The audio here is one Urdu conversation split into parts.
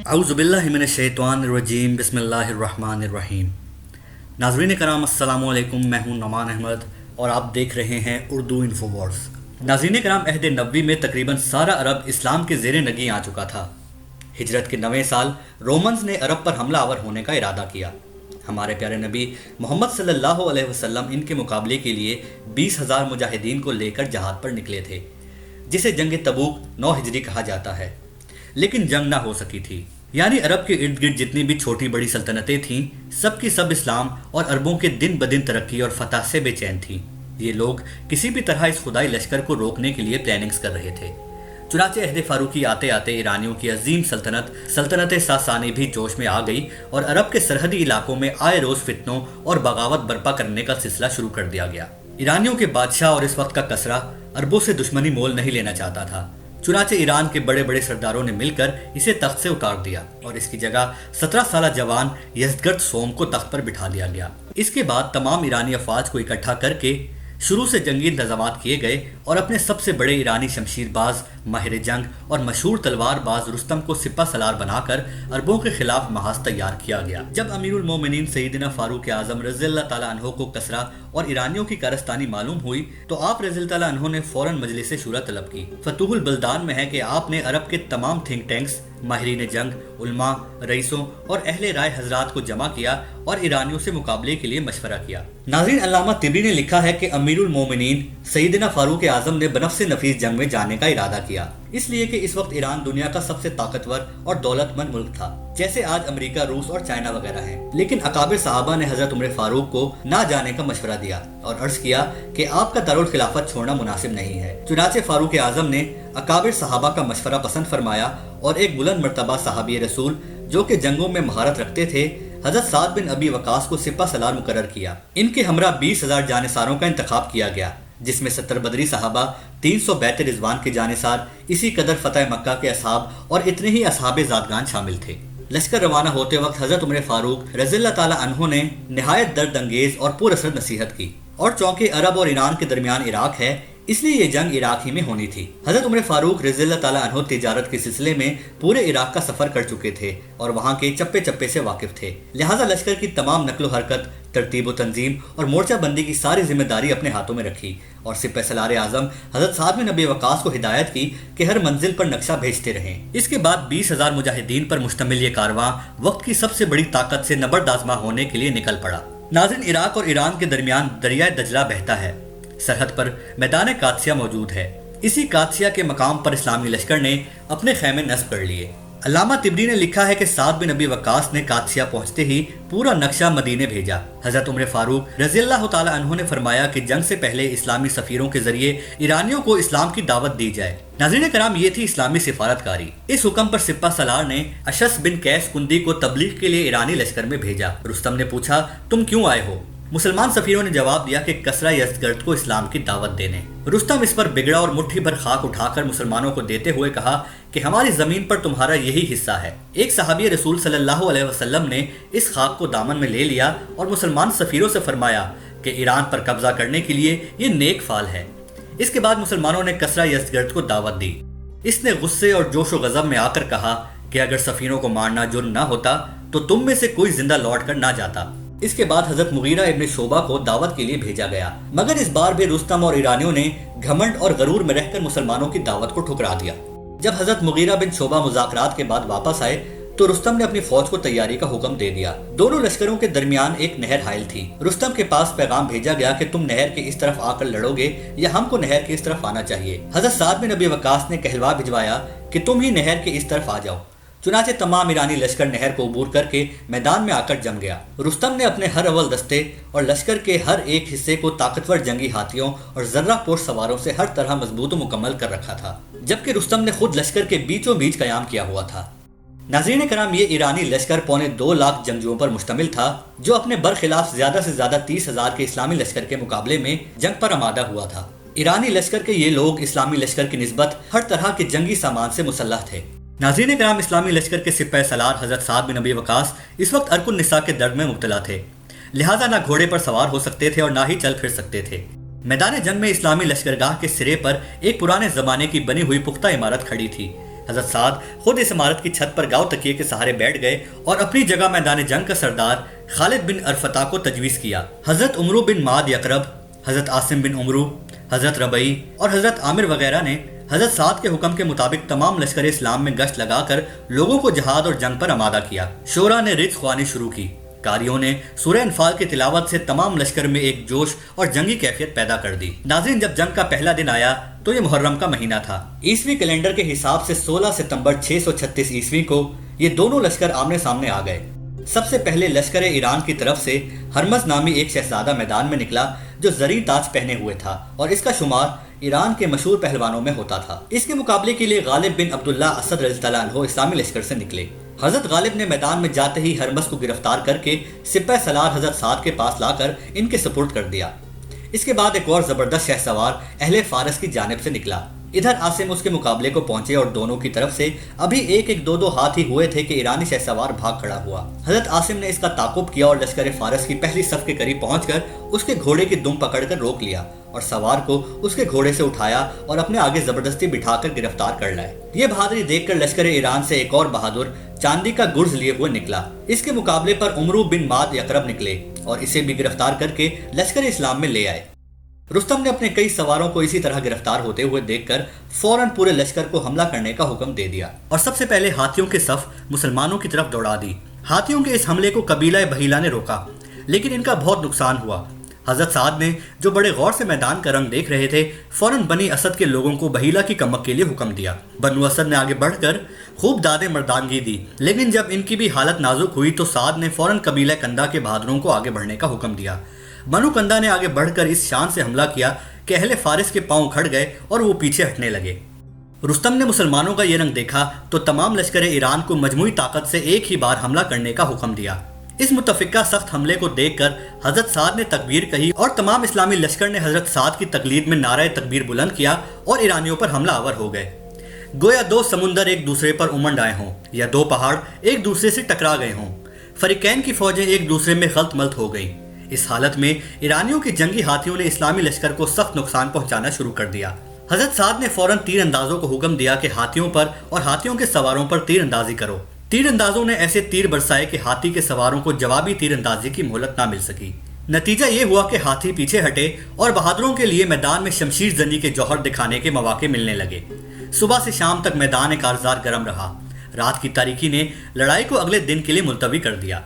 اعوذ باللہ من الشیطان الرجیم بسم اللہ الرحمن الرحیم۔ ناظرین کرام السلام علیکم، میں ہوں نعمان احمد اور آپ دیکھ رہے ہیں اردو انفو وارز۔ ناظرین کرام، عہد نبوی میں تقریباً سارا عرب اسلام کے زیر نگیں آ چکا تھا۔ ہجرت کے 9ویں سال رومنز نے عرب پر حملہ آور ہونے کا ارادہ کیا۔ ہمارے پیارے نبی محمد صلی اللہ علیہ وسلم ان کے مقابلے کے لیے 20,000 مجاہدین کو لے کر جہاد پر نکلے تھے، جسے جنگ تبوک 9 ہجری کہا جاتا ہے، لیکن جنگ نہ ہو سکی تھی۔ یعنی عرب کے ارد گرد جتنی بھی چھوٹی بڑی سلطنتیں تھیں، سب کی سب اسلام اور عربوں کے دن بدن ترقی اور فتح سے بے چین تھیں۔ یہ لوگ کسی بھی طرح اس خدائی لشکر کو روکنے کے لیے پلاننگز کر رہے تھے۔ چنانچہ عہد فاروقی آتے آتے ایرانیوں کی عظیم سلطنت ساسانی بھی جوش میں آ گئی اور عرب کے سرحدی علاقوں میں آئے روز فتنوں اور بغاوت برپا کرنے کا سلسلہ شروع کر دیا گیا۔ ایرانیوں کے بادشاہ اور اس وقت کا کسرا عربوں سے دشمنی مول نہیں لینا چاہتا تھا، چنانچہ ایران کے بڑے بڑے سرداروں نے مل کر اسے تخت سے اتار دیا اور اس کی جگہ 17 سالہ جوان یزدگرد سوم کو تخت پر بٹھا دیا گیا۔ اس کے بعد تمام ایرانی افواج کو اکٹھا کر کے شروع سے جنگی انتظامات کیے گئے اور اپنے سب سے بڑے ایرانی شمشیر باز، ماہر جنگ اور مشہور تلوار باز رستم کو سپہ سالار بنا کر عربوں کے خلاف محاذ تیار کیا گیا۔ جب امیر المومنین سیدنا فاروق اعظم رضی اللہ تعالیٰ عنہ کو کسرا اور ایرانیوں کی کارستانی معلوم ہوئی تو آپ رضی اللہ تعالیٰ عنہ نے فوراً مجلس شورا طلب کی۔ فتوح البلدان میں ہے کہ آپ نے عرب کے تمام تھنک ٹینکس، ماہرین جنگ، علماء، رئیسوں اور اہل رائے حضرات کو جمع کیا اور ایرانیوں سے مقابلے کے لیے مشورہ کیا۔ ناظرین، علامہ طبری نے لکھا ہے کہ امیر المومنین سیدنا فاروق اعظم نے بنفس نفیس جنگ میں جانے کا ارادہ کیا، اس لیے کہ اس وقت ایران دنیا کا سب سے طاقتور اور دولت مند ملک تھا، جیسے آج امریکہ، روس اور چائنا وغیرہ ہیں۔ لیکن اکابر صحابہ نے حضرت عمر فاروق کو نہ جانے کا مشورہ دیا اور عرض کیا کہ آپ کا دارالخلافت چھوڑنا مناسب نہیں ہے۔ چنانچہ فاروق اعظم نے اکابر صحابہ کا مشورہ پسند فرمایا اور ایک بلند مرتبہ صحابی رسول جو کہ جنگوں میں مہارت رکھتے تھے، حضرت سعد بن ابی وقاص کو سپہ سالار مقرر کیا۔ ان کے ہمراہ 20,000 جانثاروں کا انتخاب کیا گیا، جس میں 70 بدری صحابہ، 300 بیعت رضوان کے جانثار، اسی قدر فتح مکہ کے اصحاب اور اتنے ہی اصحاب زادگان شامل تھے۔ لشکر روانہ ہوتے وقت حضرت عمر فاروق رضی اللہ تعالیٰ عنہ نے نہایت درد انگیز اور پر اثر نصیحت کی، اور چونکہ عرب اور ایران کے درمیان عراق ہے، اس لیے یہ جنگ عراق ہی میں ہونی تھی۔ حضرت عمر فاروق رضی اللہ تعالیٰ عنہ تجارت کے سلسلے میں پورے عراق کا سفر کر چکے تھے اور وہاں کے چپے چپے سے واقف تھے، لہٰذا لشکر کی تمام نقل و حرکت، ترتیب و تنظیم اور مورچہ بندی کی ساری ذمہ داری اپنے ہاتھوں میں رکھی اور سپہ سالار اعظم حضرت سعد بن ابی وقاص کو ہدایت کی کہ ہر منزل پر نقشہ بھیجتے رہیں۔ اس کے بعد 20,000 مجاہدین پر مشتمل یہ کارواں وقت کی سب سے بڑی طاقت سے نبرد آزما ہونے کے لیے نکل پڑا۔ ناظرین، عراق اور ایران کے درمیان دریائے دجلہ بہتا ہے، سرحد پر میدان قادسیہ موجود ہے۔ اسی قادسیہ کے مقام پر اسلامی لشکر نے اپنے خیمے نصب کر لیے۔ علامہ طبری نے لکھا ہے کہ سعد بن ابی وقاص نے قادسیہ پہنچتے ہی پورا نقشہ مدینے بھیجا۔ حضرت عمر فاروق رضی اللہ تعالیٰ عنہ نے فرمایا کہ جنگ سے پہلے اسلامی سفیروں کے ذریعے ایرانیوں کو اسلام کی دعوت دی جائے۔ ناظرین کرام، یہ تھی اسلامی سفارتکاری۔ اس حکم پر سپہ سالار نے اشس بن قیس کندی کو تبلیغ کے لیے ایرانی لشکر میں بھیجا۔ رستم نے پوچھا، تم کیوں آئے ہو؟ مسلمان سفیروں نے جواب دیا کہ کسرا یزدگرد کو اسلام کی دعوت دینے۔ رستم اس پر بگڑا اور مٹھی بھر خاک اٹھا کر مسلمانوں کو دیتے ہوئے کہا کہ ہماری زمین پر تمہارا یہی حصہ ہے۔ ایک صحابی رسول صلی اللہ علیہ وسلم نے اس خاک کو دامن میں لے لیا اور مسلمان سفیروں سے فرمایا کہ ایران پر قبضہ کرنے کے لیے یہ نیک فال ہے۔ اس کے بعد مسلمانوں نے کسرا یزدگرد کو دعوت دی۔ اس نے غصے اور جوش و غضب میں آ کر کہا کہ اگر سفیروں کو مارنا جرم نہ ہوتا تو تم میں سے کوئی زندہ لوٹ کر نہ جاتا۔ اس کے بعد حضرت مغیرہ ابن شعبہ کو دعوت کے لیے بھیجا گیا، مگر اس بار بھی رستم اور ایرانیوں نے گھمنڈ اور غرور میں رہ کر مسلمانوں کی دعوت کو ٹھکرا دیا۔ جب حضرت مغیرہ بن شعبہ مذاکرات کے بعد واپس آئے تو رستم نے اپنی فوج کو تیاری کا حکم دے دیا۔ دونوں لشکروں کے درمیان ایک نہر حائل تھی۔ رستم کے پاس پیغام بھیجا گیا کہ تم نہر کے اس طرف آ کر لڑو گے یا ہم کو نہر کے اس طرف آنا چاہیے۔ حضرت سعد بن ابی وقاص نے کہلوا بھجوایا کہ تم ہی نہر کے اس طرف آ جاؤ۔ چنانچہ تمام ایرانی لشکر نہر کو عبور کر کے میدان میں آ کر جم گیا۔ رستم نے اپنے ہر اول دستے اور لشکر کے ہر ایک حصے کو طاقتور جنگی ہاتھیوں اور ذرہ پوش سواروں سے ہر طرح مضبوط و مکمل کر رکھا تھا، جبکہ رستم نے خود لشکر کے بیچوں بیچ قیام کیا ہوا تھا۔ ناظرین کرام، یہ ایرانی لشکر 2.25 لاکھ جنگجوؤں پر مشتمل تھا، جو اپنے برخلاف زیادہ سے زیادہ 30,000 کے اسلامی لشکر کے مقابلے میں جنگ پر آمادہ ہوا تھا۔ ایرانی لشکر کے یہ لوگ اسلامی لشکر کی نسبت ہر طرح کے جنگی سامان سے مسلح تھے۔ ناظرین کرام، اسلامی لشکر کے سپہ سالار حضرت سعد بن ابی وقاص اس وقت ارک النساء کے درد میں مبتلا تھے، لہٰذا نہ گھوڑے پر سوار ہو سکتے تھے اور نہ ہی چل پھر سکتے تھے۔ میدان جنگ میں اسلامی لشکرگاہ کے سرے پر ایک پرانے زمانے کی بنی ہوئی پختہ عمارت کھڑی تھی، حضرت سعد خود اس عمارت کی چھت پر گاؤ تکیے کے سہارے بیٹھ گئے اور اپنی جگہ میدان جنگ کا سردار خالد بن ارفتا کو تجویز کیا۔ حضرت عمرو بن ماد یقرب، حضرت عاصم بن عمرو، حضرت ربعی اور حضرت عامر وغیرہ نے حضرت سعد کے حکم کے مطابق تمام لشکر اسلام میں گشت لگا کر لوگوں کو جہاد اور جنگ پر آمادہ کیا۔ شورا نے رچ خوانی شروع کی۔ قاریوں نے سورہ انفال کی تلاوت سے تمام لشکر میں ایک جوش اور جنگی کیفیت پیدا کر دی۔ ناظرین، جب جنگ کا پہلا دن آیا تو یہ محرم کا مہینہ تھا۔ عیسوی کیلنڈر کے حساب سے 16 ستمبر 636 عیسوی کو یہ دونوں لشکر آمنے سامنے آ گئے۔ سب سے پہلے لشکر ایران کی طرف سے ہرمز نامی ایک شہزادہ میدان میں نکلا جو زرعی تاج پہنے ہوئے تھا اور اس کا شمار ایران کے مشہور پہلوانوں میں ہوتا تھا۔ اس کے مقابلے کے لیے غالب بن عبداللہ اسد رضی اللہ عنہ اسلامی لشکر سے نکلے۔ حضرت غالب نے میدان میں جاتے ہی ہرمز کو گرفتار کر کے سپہ سالار حضرت سعد کے پاس لا کر ان کے سپرد کر دیا۔ اس کے بعد ایک اور زبردست شہ سوار اہل فارس کی جانب سے نکلا۔ ادھر عاصم اس کے مقابلے کو پہنچے اور دونوں کی طرف سے ابھی ایک دو ہاتھ ہی ہوئے تھے کہ ایرانی شہ سوار بھاگ کھڑا ہوا۔ حضرت عاصم نے اس کا تعاقب کیا اور لشکر فارس کی پہلی صف کے قریب پہنچ کر اس کے گھوڑے کی دم پکڑ کر روک لیا اور سوار کو اس کے گھوڑے سے اٹھایا اور اپنے آگے زبردستی بٹھا کر گرفتار کر لائے۔ یہ بہادری دیکھ کر لشکر ایران سے ایک اور بہادر چاندی کا گرز لیے ہوئے نکلا۔ اس کے مقابلے پر عمرو بن ماد یقرب نکلے اور اسے بھی گرفتار کر کے لشکر اسلام میں لے آئے۔ رستم نے اپنے کئی سواروں کو اسی طرح گرفتار ہوتے ہوئے دیکھ کر فوراً پورے لشکر کو حملہ کرنے کا حکم دے دیا اور سب سے پہلے ہاتھیوں کی صف مسلمانوں کی طرف دوڑا دی۔ ہاتھیوں کے اس حملے کو قبیلہ بحیلہ نے روکا، لیکن ان کا بہت نقصان ہوا۔ حضرت سعد نے، جو بڑے غور سے میدان کا رنگ دیکھ رہے تھے، فوراً بنی اسد کے لوگوں کو بحیلہ کی کمک کے لیے حکم دیا۔ بنو اسد نے آگے بڑھ کر خوب داد مردانگی دی، لیکن جب ان کی بھی حالت نازک ہوئی تو سعد نے فوراً قبیلہ کندہ کے بہادروں کو آگے بڑھنے کا حکم دیا۔ بنو کندہ نے آگے بڑھ کر اس شان سے حملہ کیا کہ اہل فارس کے پاؤں کھڑ گئے اور وہ پیچھے ہٹنے لگے۔ رستم نے مسلمانوں کا یہ رنگ دیکھا تو تمام لشکر ایران کو مجموعی طاقت سے ایک ہی بار حملہ کرنے کا حکم دیا۔ اس متفقہ سخت حملے کو دیکھ کر حضرت سعد نے تکبیر کہی اور تمام اسلامی لشکر نے حضرت سعد کی تقلید میں نعرہ تکبیر بلند کیا اور ایرانیوں پر حملہ آور ہو گئے۔ گویا دو سمندر ایک دوسرے پر امنڈ آئے ہوں یا دو پہاڑ ایک دوسرے سے ٹکرا گئے ہوں۔ فریقین کی فوجیں ایک دوسرے میں خلط ملط ہو گئیں۔ اس حالت میں ایرانیوں کی جنگی ہاتھیوں نے اسلامی لشکر کو سخت نقصان پہنچانا شروع کر دیا۔ حضرت سعد نے فوراً تیر اندازوں کو حکم دیا کہ ہاتھیوں پر اور ہاتھیوں کے سواروں پر تیر اندازی کرو۔ تیر اندازوں نے ایسے تیر برسائے کہ ہاتھی کے سواروں کو جوابی تیر اندازی کی مہلت نہ مل سکی۔ نتیجہ یہ ہوا کہ ہاتھی پیچھے ہٹے اور بہادروں کے لیے میدان میں شمشیر زنی کے جوہر دکھانے کے مواقع ملنے لگے۔ صبح سے شام تک میدان کارزار گرم رہا۔ رات کی تاریکی نے لڑائی کو اگلے دن کے لیے ملتوی کر دیا۔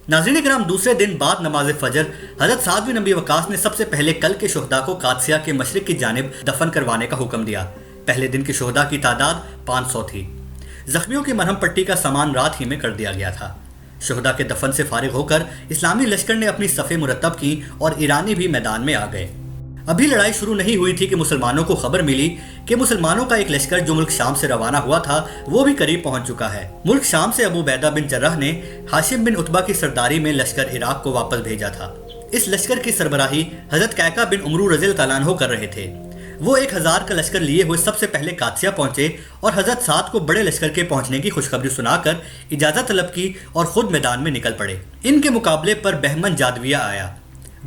ناظرین کرام، دوسرے دن بعد نماز فجر حضرت سعد بن نبی وقاص نے سب سے پہلے کل کے شہداء کو قادسیہ کے مشرق کی جانب دفن کروانے کا حکم دیا۔ پہلے دن کے شہداء کی تعداد 500 تھی۔ زخمیوں کی مرہم پٹی کا سامان رات ہی میں کر دیا گیا تھا۔ شہداء کے دفن سے فارغ ہو کر اسلامی لشکر نے اپنی صفیں مرتب کی اور ایرانی بھی میدان میں آ گئے۔ ابھی لڑائی شروع نہیں ہوئی تھی کہ مسلمانوں کو خبر ملی کہ مسلمانوں کا ایک لشکر جو ملک شام سے روانہ ہوا تھا وہ بھی قریب پہنچ چکا ہے۔ ملک شام سے ابو عبیدہ بن جرح نے ہاشم بن عتبہ کی سرداری میں لشکر عراق کو واپس بھیجا تھا۔ اس لشکر کی سربراہی حضرت قعقاع بن عمرو رضی اللہ عنہ کر رہے تھے۔ وہ 1000 کا لشکر لیے ہوئے سب سے پہلے قادسیہ پہنچے اور حضرت سعد کو بڑے لشکر کے پہنچنے کی خوشخبری سنا کر اجازت طلب کی اور خود میدان میں نکل پڑے۔ ان کے مقابلے پر بہمن جادویہ آیا۔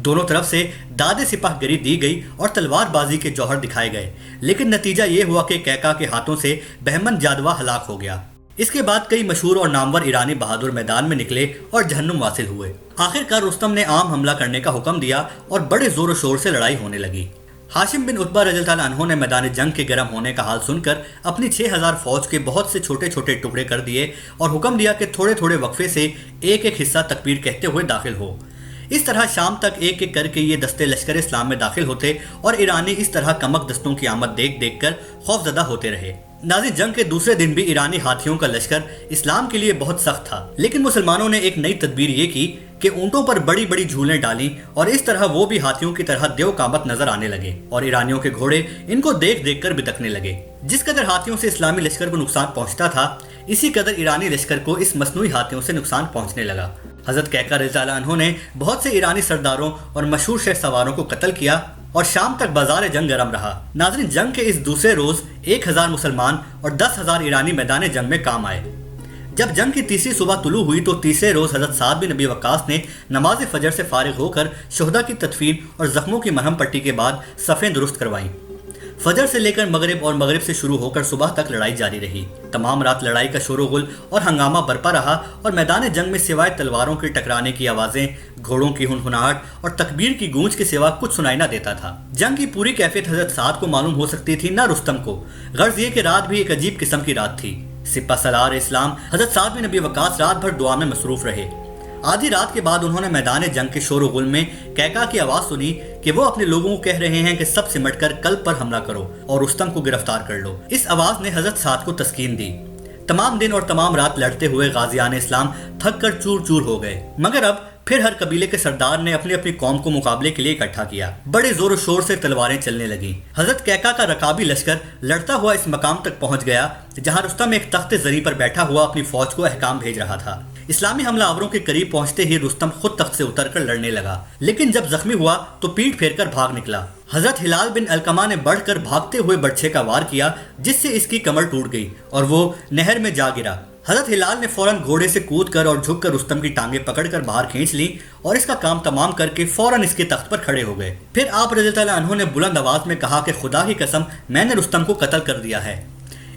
دونوں طرف سے داد سپاہ گری دی گئی اور تلوار بازی کے جوہر دکھائے گئے، لیکن نتیجہ یہ ہوا کہ قعقاع کے ہاتھوں سے بہمن جادوا ہلاک ہو گیا۔ اس کے بعد کئی مشہور اور نامور ایرانی بہادر میدان میں نکلے اور جہنم واصل ہوئے۔ آخرکار رستم نے عام حملہ کرنے کا حکم دیا اور بڑے زور و شور سے لڑائی ہونے لگی۔ ہاشم بن عتبہ رضی اللہ عنہ نے میدان جنگ کے گرم ہونے کا حال سن کر اپنی 6000 فوج کے بہت سے چھوٹے چھوٹے ٹکڑے کر دیے اور حکم دیا کہ تھوڑے تھوڑے وقفے سے ایک ایک حصہ تکبیر کہتے ہوئے داخل ہو۔ اس طرح شام تک ایک ایک کر کے یہ دستے لشکر اسلام میں داخل ہوتے اور ایرانی اس طرح کمک دستوں کی آمد دیکھ دیکھ کر خوف زدہ ہوتے رہے۔ ناظرین، جنگ کے دوسرے دن بھی ایرانی ہاتھیوں کا لشکر اسلام کے لیے بہت سخت تھا، لیکن مسلمانوں نے ایک نئی تدبیر یہ کی کہ اونٹوں پر بڑی بڑی جھولیں ڈالیں اور اس طرح وہ بھی ہاتھیوں کی طرح دیو قامت نظر آنے لگے اور ایرانیوں کے گھوڑے ان کو دیکھ دیکھ کر بتکنے لگے۔ جس قدر ہاتھیوں سے اسلامی لشکر کو نقصان پہنچتا تھا، اسی قدر ایرانی لشکر کو اس مصنوعی ہاتھیوں سے نقصان پہنچنے لگا۔ حضرت قعقاع رضی اللہ عنہ نے بہت سے ایرانی سرداروں اور مشہور شہ سواروں کو قتل کیا اور شام تک بازار جنگ گرم رہا۔ ناظرین، جنگ کے اس دوسرے روز 1000 مسلمان اور 10,000 ایرانی میدان جنگ میں کام آئے۔ جب جنگ کی تیسری صبح طلوع ہوئی تو تیسرے روز حضرت سعد بن نبی وقاص نے نماز فجر سے فارغ ہو کر شہداء کی تدفین اور زخموں کی مرہم پٹی کے بعد صفیں درست کروائیں۔ فجر سے لے کر مغرب اور مغرب سے شروع ہو کر صبح تک لڑائی جاری رہی۔ تمام رات لڑائی کا شور و غل اور ہنگامہ برپا رہا اور میدان جنگ میں سوائے تلواروں کے ٹکرانے کی آوازیں، گھوڑوں کی ہنہناہٹ اور تکبیر کی گونج کے سوا کچھ سنائی نہ دیتا تھا۔ جنگ کی پوری کیفیت حضرت سعد کو معلوم ہو سکتی تھی، نہ رستم کو۔ غرض یہ کہ رات بھی ایک عجیب قسم کی رات تھی۔ سپہ سالار اسلام حضرت سعد بن نبی وقاص رات بھر دعا میں مصروف رہے۔ آدھی رات کے بعد انہوں نے میدان جنگ کے شور و غل میں کیکا کی آواز سنی کہ وہ اپنے لوگوں کو کہہ رہے ہیں کہ سب سمٹ کر قلب پر حملہ کرو اور رستم کو گرفتار کر لو۔ اس آواز نے حضرت سعد کو تسکین دی۔ تمام دن اور تمام رات لڑتے ہوئے غازیان اسلام تھک کر چور چور ہو گئے، مگر اب پھر ہر قبیلے کے سردار نے اپنی اپنی قوم کو مقابلے کے لیے اکٹھا کیا۔ بڑے زور و شور سے تلواریں چلنے لگیں۔ حضرت کیکا کا رکابی لشکر لڑتا ہوا اس مقام تک پہنچ گیا جہاں رستم ایک تخت زری پر بیٹھا ہوا اپنی فوج کو احکام بھیج رہا تھا۔ اسلامی حملہ آوروں کے قریب پہنچتے ہی رستم خود تخت سے اتر کر لڑنے لگا، لیکن جب زخمی ہوا تو پیٹ پھیر کر بھاگ نکلا۔ حضرت ہلال بن علقمہ نے بڑھ کر بھاگتے ہوئے برچھے کا وار کیا، جس سے اس کی کمر ٹوٹ گئی اور وہ نہر میں جا گرا۔ حضرت ہلال نے فوراً گھوڑے سے کود کر اور جھک کر رستم کی ٹانگیں پکڑ کر باہر کھینچ لیں اور اس کا کام تمام کر کے فوراً اس کے تخت پر کھڑے ہو گئے۔ پھر آپ رضی اللہ عنہ نے بلند آواز میں کہا کہ خدا کی قسم، میں نے رستم کو قتل کر دیا ہے۔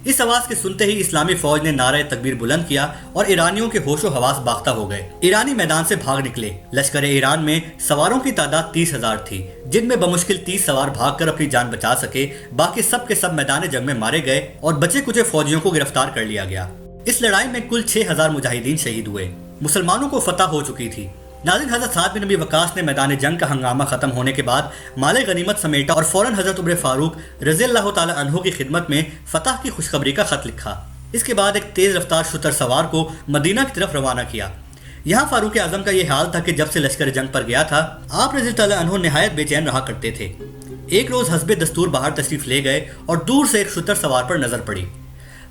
اس آواز کے سنتے ہی اسلامی فوج نے نعرہ تکبیر بلند کیا اور ایرانیوں کے ہوش و حواس باختہ ہو گئے۔ ایرانی میدان سے بھاگ نکلے۔ لشکر ایران میں سواروں کی تعداد 30,000 تھی، جن میں بمشکل 30 سوار بھاگ کر اپنی جان بچا سکے۔ باقی سب کے سب میدان جنگ میں مارے گئے اور بچے کچے فوجیوں کو گرفتار کر لیا گیا۔ اس لڑائی میں کل 6,000 مجاہدین شہید ہوئے۔ مسلمانوں کو فتح ہو چکی تھی۔ ناظرین، حضرت سعد بن نبی وقاص نے میدان جنگ کا ہنگامہ ختم ہونے کے بعد مال غنیمت سمیٹا اور فوراً حضرت عمر فاروق رضی اللہ تعالی عنہ کی خدمت میں فتح کی خوشخبری کا خط لکھا۔ اس کے بعد ایک تیز رفتار شتر سوار کو مدینہ کی طرف روانہ کیا۔ یہاں فاروق اعظم کا یہ حال تھا کہ جب سے لشکر جنگ پر گیا تھا، آپ رضی اللہ عنہ نہایت بے چین رہا کرتے تھے۔ ایک روز حسب دستور باہر تشریف لے گئے اور دور سے ایک شتر سوار پر نظر پڑی۔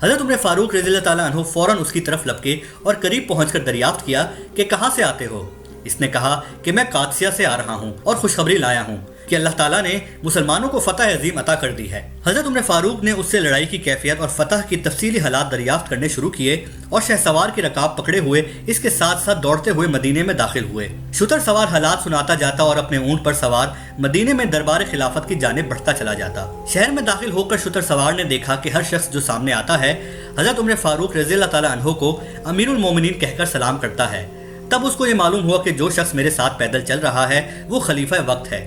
حضرت عمر فاروق رضی اللہ تعالی عنہ فوراً اس کی طرف لپکے اور قریب پہنچ کر دریافت کیا کہ کہاں سے آتے ہو؟ اس نے کہا کہ میں قادسیہ سے آ رہا ہوں اور خوشخبری لایا ہوں کہ اللہ تعالیٰ نے مسلمانوں کو فتح عظیم عطا کر دی ہے۔ حضرت عمر فاروق نے اس سے لڑائی کی کیفیت اور فتح کی تفصیلی حالات دریافت کرنے شروع کیے اور شہسوار کی رکاب پکڑے ہوئے اس کے ساتھ ساتھ دوڑتے ہوئے مدینے میں داخل ہوئے۔ شتر سوار حالات سناتا جاتا اور اپنے اونٹ پر سوار مدینے میں دربار خلافت کی جانب بڑھتا چلا جاتا۔ شہر میں داخل ہو کر شتر سوار نے دیکھا کہ ہر شخص جو سامنے آتا ہے حضرت عمر فاروق رضی اللہ تعالی عنہ کو امیر المومنین کہہ کر سلام کرتا ہے۔ تب اس کو یہ معلوم ہوا کہ جو شخص میرے ساتھ پیدل چل رہا ہے وہ خلیفہ وقت ہے۔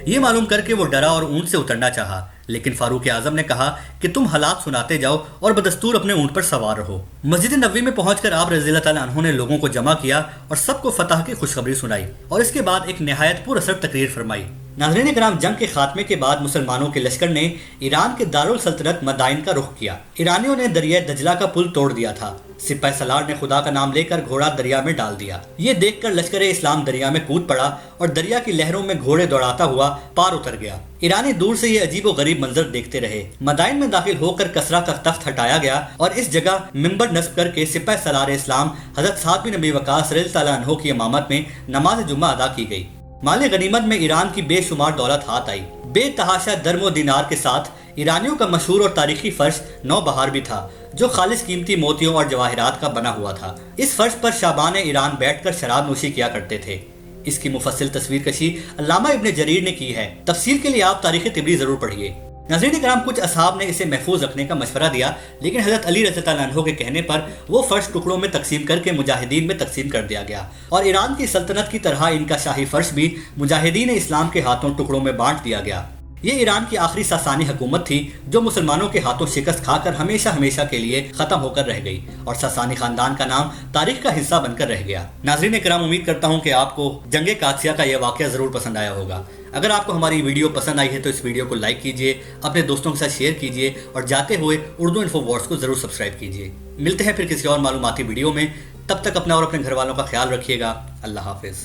یہ معلوم کر کے وہ ڈرا اور اونٹ سے اترنا چاہا، لیکن فاروق اعظم نے کہا کہ تم حالات سناتے جاؤ اور بدستور اپنے اونٹ پر سوار رہو۔ مسجد نبوی میں پہنچ کر آپ رضی اللہ تعالیٰ عنہ نے لوگوں کو جمع کیا اور سب کو فتح کی خوشخبری سنائی اور اس کے بعد ایک نہایت پر اثر تقریر فرمائی۔ ناظرین کرام، جنگ کے خاتمے کے بعد مسلمانوں کے لشکر نے ایران کے دارالسلطنت مدائن کا رخ کیا۔ ایرانیوں نے دریائے دجلہ کا پل توڑ دیا تھا۔ سپہ سالار نے خدا کا نام لے کر گھوڑا دریا میں ڈال دیا۔ یہ دیکھ کر لشکر اسلام دریا میں کود پڑا اور دریا کی لہروں میں گھوڑے دوڑاتا ہوا پار اتر گیا۔ ایرانی دور سے یہ عجیب و غریب منظر دیکھتے رہے۔ مدائن میں داخل ہو کر کسرا کا تخت ہٹایا گیا اور اس جگہ منبر نصب کر کے سپہ سالار اسلام حضرت سعد بن نبی وقاص رضی اللہ عنہ کی امامت میں نماز جمعہ ادا کی گئی۔ مال غنیمت میں ایران کی بے شمار دولت ہاتھ آئی۔ بے تحاشا درم و دینار کے ساتھ ایرانیوں کا مشہور اور تاریخی فرش نو بہار بھی تھا، جو خالص قیمتی موتیوں اور جواہرات کا بنا ہوا تھا۔ اس فرش پر شابان ایران بیٹھ کر شراب نوشی کیا کرتے تھے۔ اس کی مفصل تصویر کشی علامہ ابن جریر نے کی ہے۔ تفصیل کے لیے آپ تاریخ طبری ضرور پڑھیے۔ ناظرین کرام، کچھ اصحاب نے اسے محفوظ رکھنے کا مشورہ دیا، لیکن حضرت علی رضی اللہ عنہ کے کہنے پر وہ فرش ٹکڑوں میں تقسیم کر کے مجاہدین میں تقسیم کر دیا گیا اور ایران کی سلطنت کی طرح ان کا شاہی فرش بھی مجاہدین اسلام کے ہاتھوں ٹکڑوں میں بانٹ دیا گیا۔ یہ ایران کی آخری ساسانی حکومت تھی جو مسلمانوں کے ہاتھوں شکست کھا کر ہمیشہ ہمیشہ کے لیے ختم ہو کر رہ گئی اور ساسانی خاندان کا نام تاریخ کا حصہ بن کر رہ گیا۔ ناظرین کرام، امید کرتا ہوں کہ آپ کو جنگ قادسیہ کا یہ واقعہ ضرور پسند آیا ہوگا۔ اگر آپ کو ہماری ویڈیو پسند آئی ہے تو اس ویڈیو کو لائک کیجئے، اپنے دوستوں کے ساتھ شیئر کیجئے اور جاتے ہوئے اردو انفو وارس کو ضرور سبسکرائب کیجئے۔ ملتے ہیں پھر کسی اور معلوماتی ویڈیو میں، تب تک اپنا اور اپنے گھر والوں کا خیال رکھیے گا۔ اللہ حافظ۔